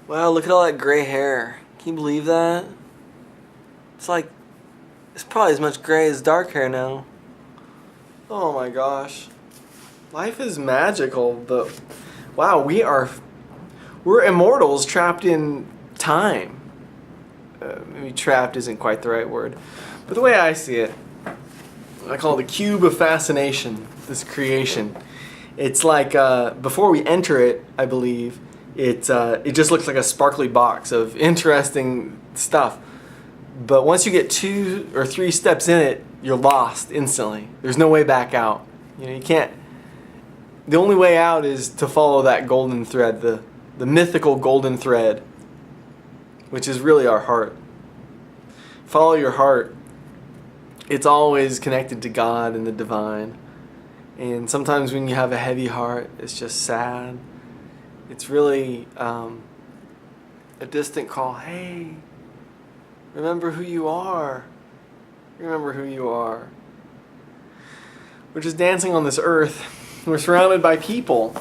Wow, look at all that gray hair. Can you believe that? It's like, it's probably as much gray as dark hair now. Oh my gosh. Life is magical, but wow, we're immortals trapped in time. Maybe trapped isn't quite the right word. But the way I see it, I call it the cube of fascination, this creation. It's like, before we enter it, I believe, it just looks like a sparkly box of interesting stuff. But once you get 2 or 3 steps in it, you're lost instantly. There's no way back out. You can't. The only way out is to follow that golden thread, the mythical golden thread, which is really our heart. Follow your heart. It's always connected to God and the divine. And sometimes when you have a heavy heart, it's just sad. It's really a distant call. Hey, remember who you are. Remember who you are. We're just dancing on this earth. We're surrounded by people.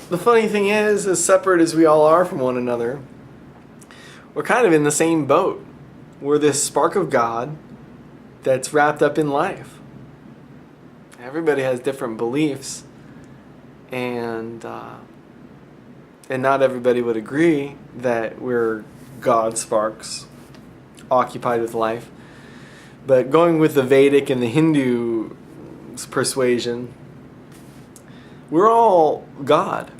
The funny thing is, as separate as we all are from one another, we're kind of in the same boat. We're this spark of God that's wrapped up in life. Everybody has different beliefs, and not everybody would agree that we're God sparks occupied with life. But going with the Vedic and the Hindu persuasion, we're all God.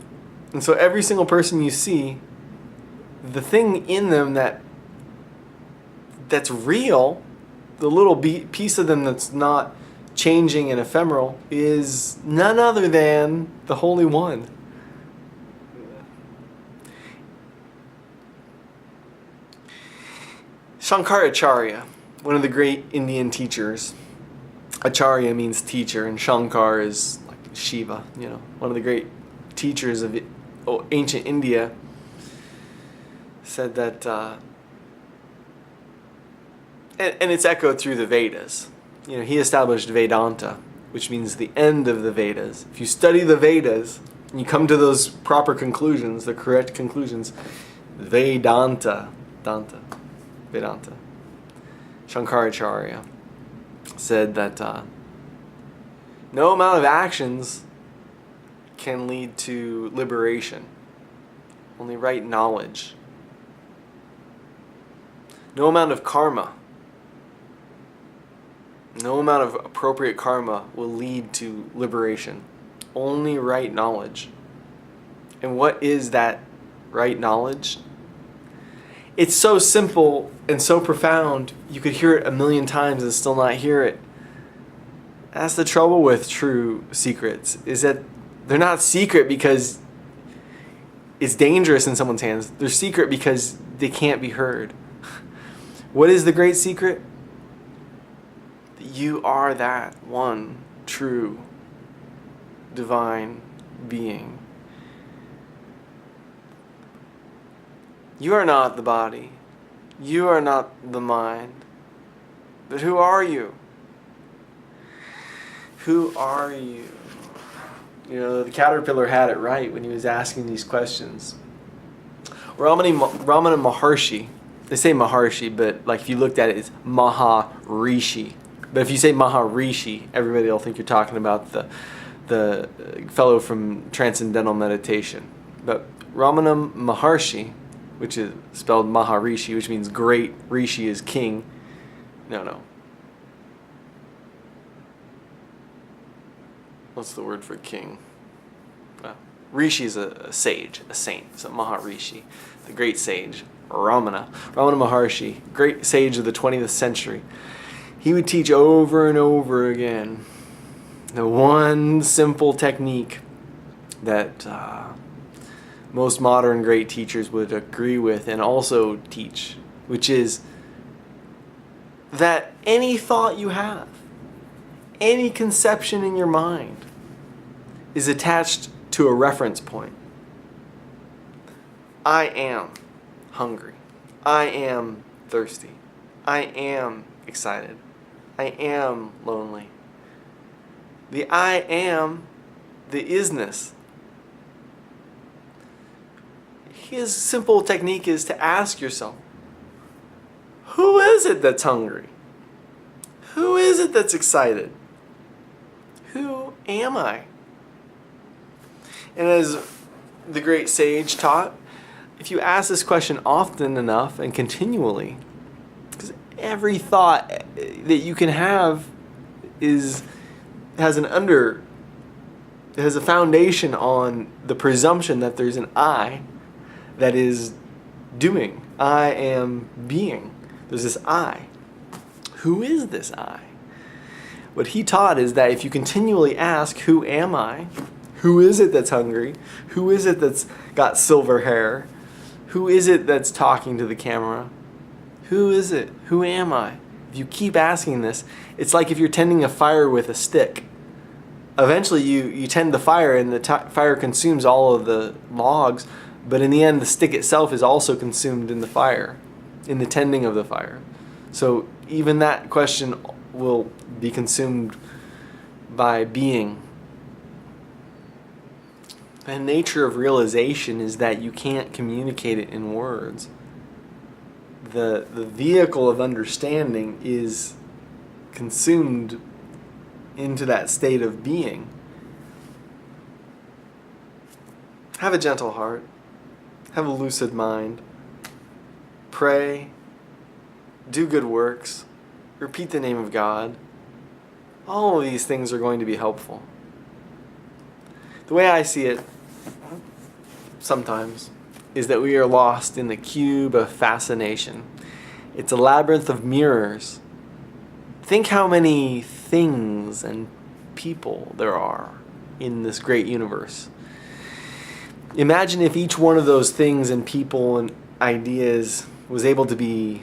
And so every single person you see, the thing in them that's real, the little piece of them that's not changing and ephemeral, is none other than the Holy One. Shankaracharya, one of the great Indian teachers. Acharya means teacher, and Shankar is like Shiva, one of the great teachers of ancient India, said that, and it's echoed through the Vedas. He established Vedanta, which means the end of the Vedas. If you study the Vedas and you come to those proper conclusions, the correct conclusions, Vedanta. Shankaracharya said that no amount of actions can lead to liberation. Only right knowledge. No amount of karma, no amount of appropriate karma will lead to liberation. Only right knowledge. And what is that right knowledge? It's so simple and so profound, you could hear it 1,000,000 times and still not hear it. That's the trouble with true secrets, is that they're not secret because it's dangerous in someone's hands. They're secret because they can't be heard. What is the great secret? That you are that one true divine being. You are not the body. You are not the mind. But who are you? Who are you? The caterpillar had it right when he was asking these questions. Ramana Maharshi, they say Maharshi, but like if you looked at it, it's Maharishi. But if you say Maharishi, everybody will think you're talking about the fellow from Transcendental Meditation. But Ramana Maharshi, which is spelled Maharishi, which means great. Rishi is king. No. What's the word for king? Rishi is a sage, a saint. So Maharishi, the great sage. Ramana Maharshi, great sage of the 20th century. He would teach over and over again the one simple technique that most modern great teachers would agree with and also teach, which is that any thought you have, any conception in your mind, is attached to a reference point. I am hungry. I am thirsty. I am excited. I am lonely. The I am, the isness. his simple technique is to ask yourself, who is it that's hungry? Who is it that's excited? Who am I? And as the great sage taught, if you ask this question often enough and continually, because every thought that you can have has a foundation on the presumption that there's an I that is doing. I am being. There's this I. Who is this I? What he taught is that if you continually ask, who am I? Who is it that's hungry? Who is it that's got silver hair? Who is it that's talking to the camera? Who is it? Who am I? If you keep asking this, it's like if you're tending a fire with a stick. Eventually you tend the fire and the fire consumes all of the logs, but in the end the stick itself is also consumed in the fire, in the tending of the fire. So even that question will be consumed by being. The nature of realization is that you can't communicate it in words. The vehicle of understanding is consumed into that state of being. Have a gentle heart. Have a lucid mind. Pray. Do good works. Repeat the name of God. All of these things are going to be helpful. The way I see it sometimes is that we are lost in the cube of fascination. It's a labyrinth of mirrors. Think how many things and people there are in this great universe. Imagine if each one of those things and people and ideas was able to be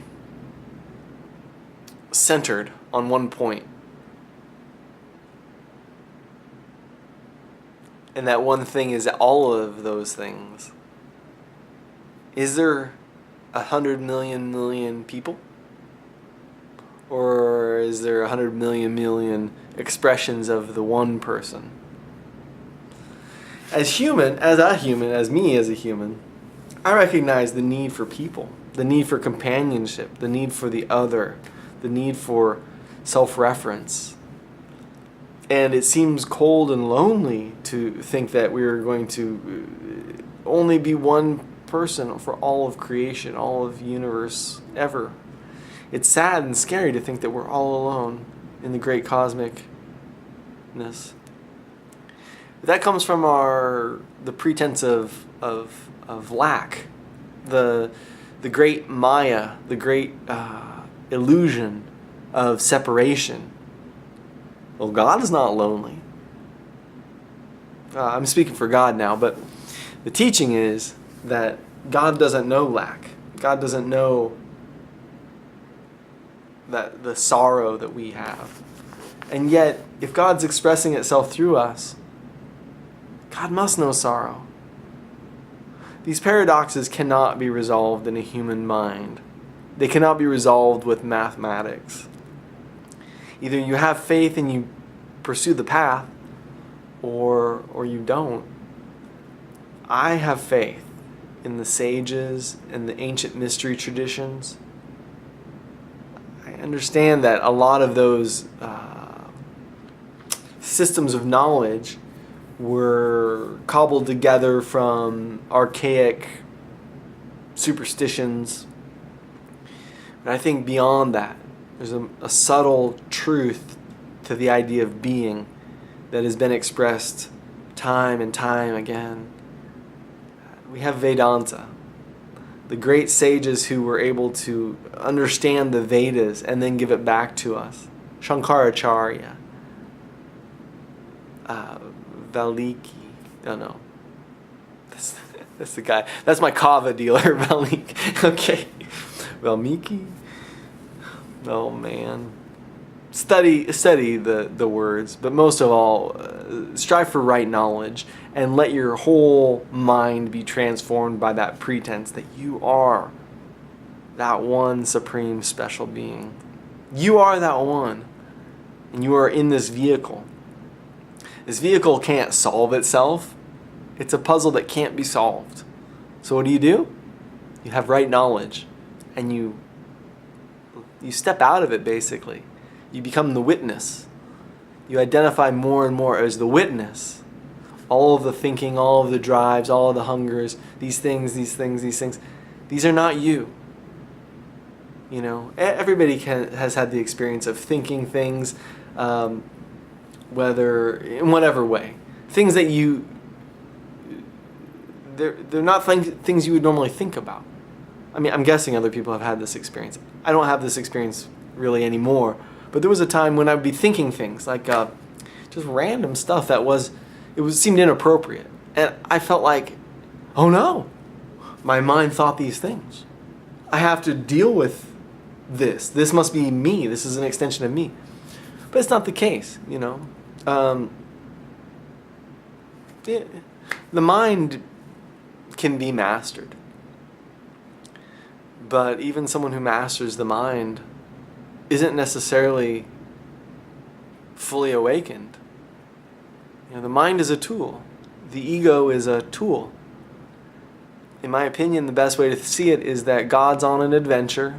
centered on one point. And that one thing is all of those things. Is there 100 million people? Or is there 100 million expressions of the one person? As me as a human, I recognize the need for people, the need for companionship, the need for the other, the need for self-reference. And it seems cold and lonely to think that we are going to only be one person for all of creation, all of universe ever. It's sad and scary to think that we're all alone in the great cosmicness. That comes from the pretense of lack, the great Maya, the great illusion of separation. Well, God is not lonely. I'm speaking for God now, but the teaching is that God doesn't know lack. God doesn't know that the sorrow that we have. And yet, if God's expressing itself through us, God must know sorrow. These paradoxes cannot be resolved in a human mind. They cannot be resolved with mathematics. Either you have faith and you pursue the path, or you don't. I have faith in the sages and the ancient mystery traditions. I understand that a lot of those systems of knowledge were cobbled together from archaic superstitions. But I think beyond that, there's a subtle truth to the idea of being that has been expressed time and time again. We have Vedanta, the great sages who were able to understand the Vedas and then give it back to us. Shankaracharya, Valmiki, no. That's the guy. That's my kava dealer, Valmiki. Okay, Valmiki. Oh man, study the words, but most of all, strive for right knowledge and let your whole mind be transformed by that pretense that you are that one supreme special being. You are that one, and you are in this vehicle. This vehicle can't solve itself. It's a puzzle that can't be solved. So what do? You have right knowledge, and you step out of it, basically. You become the witness. You identify more and more as the witness. All of the thinking, all of the drives, all of the hungers, these things, these are not you. You know, everybody has had the experience of thinking things, whether in whatever way. Things that they're not things you would normally think about. I mean, I'm guessing other people have had this experience. I don't have this experience really anymore. But there was a time when I would be thinking things like just random stuff that seemed inappropriate. And I felt like, oh no, my mind thought these things. I have to deal with this. This must be me. This is an extension of me. But it's not the case, you know. The mind can be mastered. But even someone who masters the mind isn't necessarily fully awakened. You know, the mind is a tool. The ego is a tool. In my opinion, the best way to see it is that God's on an adventure,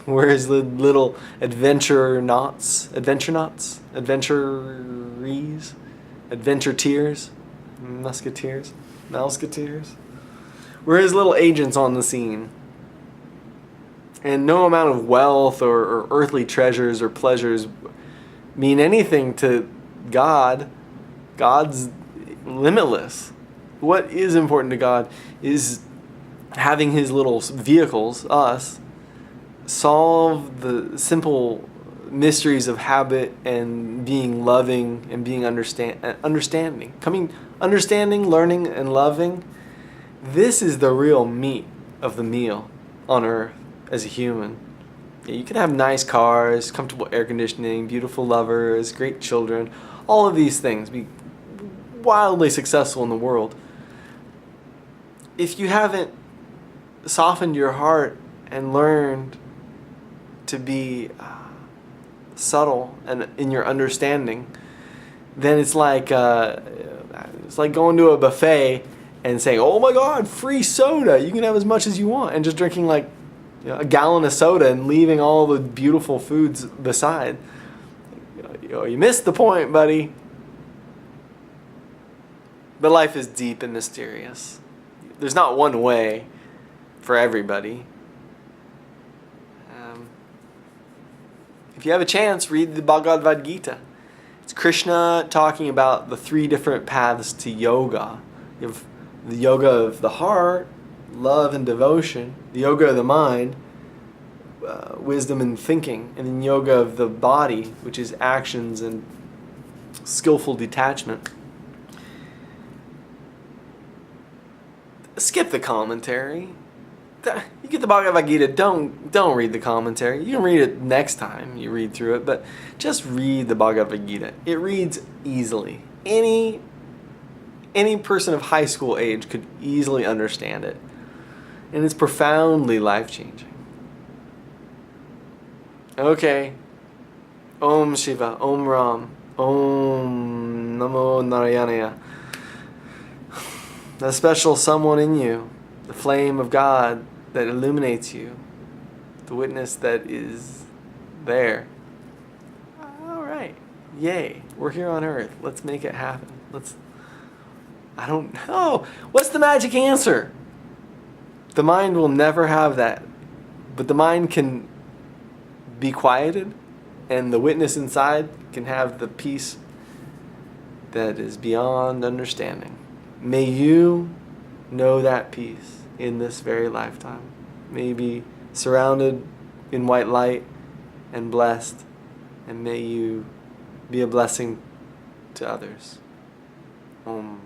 whereas the little adventurees, musketeers, we're his little agents on the scene. And no amount of wealth or earthly treasures or pleasures mean anything to God. God's limitless. What is important to God is having his little vehicles, us, solve the simple mysteries of habit and being loving and being understanding. Understanding, learning, and loving. This is the real meat of the meal on earth. As a human, you can have nice cars, comfortable air conditioning, beautiful lovers, great children, all of these things, be wildly successful in the world. If you haven't softened your heart and learned to be subtle and in your understanding, then it's like going to a buffet and saying, "Oh my God, free soda! You can have as much as you want," and just drinking like a gallon of soda and leaving all the beautiful foods beside. You missed the point, buddy. But life is deep and mysterious. There's not one way for everybody. If you have a chance, read the Bhagavad Gita. It's Krishna talking about the 3 different paths to yoga. You have the yoga of the heart, love and devotion, the yoga of the mind, wisdom and thinking, and then yoga of the body, which is actions and skillful detachment. Skip the commentary. You get the Bhagavad Gita, don't read the commentary. You can read it next time you read through it, but just read the Bhagavad Gita. It reads easily. Any person of high school age could easily understand it. And it's profoundly life-changing. Okay. Om Shiva, Om Ram, Om Namo Narayanaya. The special someone in you, the flame of God that illuminates you, the witness that is there. All right. Yay. We're here on earth. Let's make it happen. I don't know. What's the magic answer? The mind will never have that. But the mind can be quieted, and the witness inside can have the peace that is beyond understanding. May you know that peace in this very lifetime. May you be surrounded in white light and blessed, and may you be a blessing to others. Om.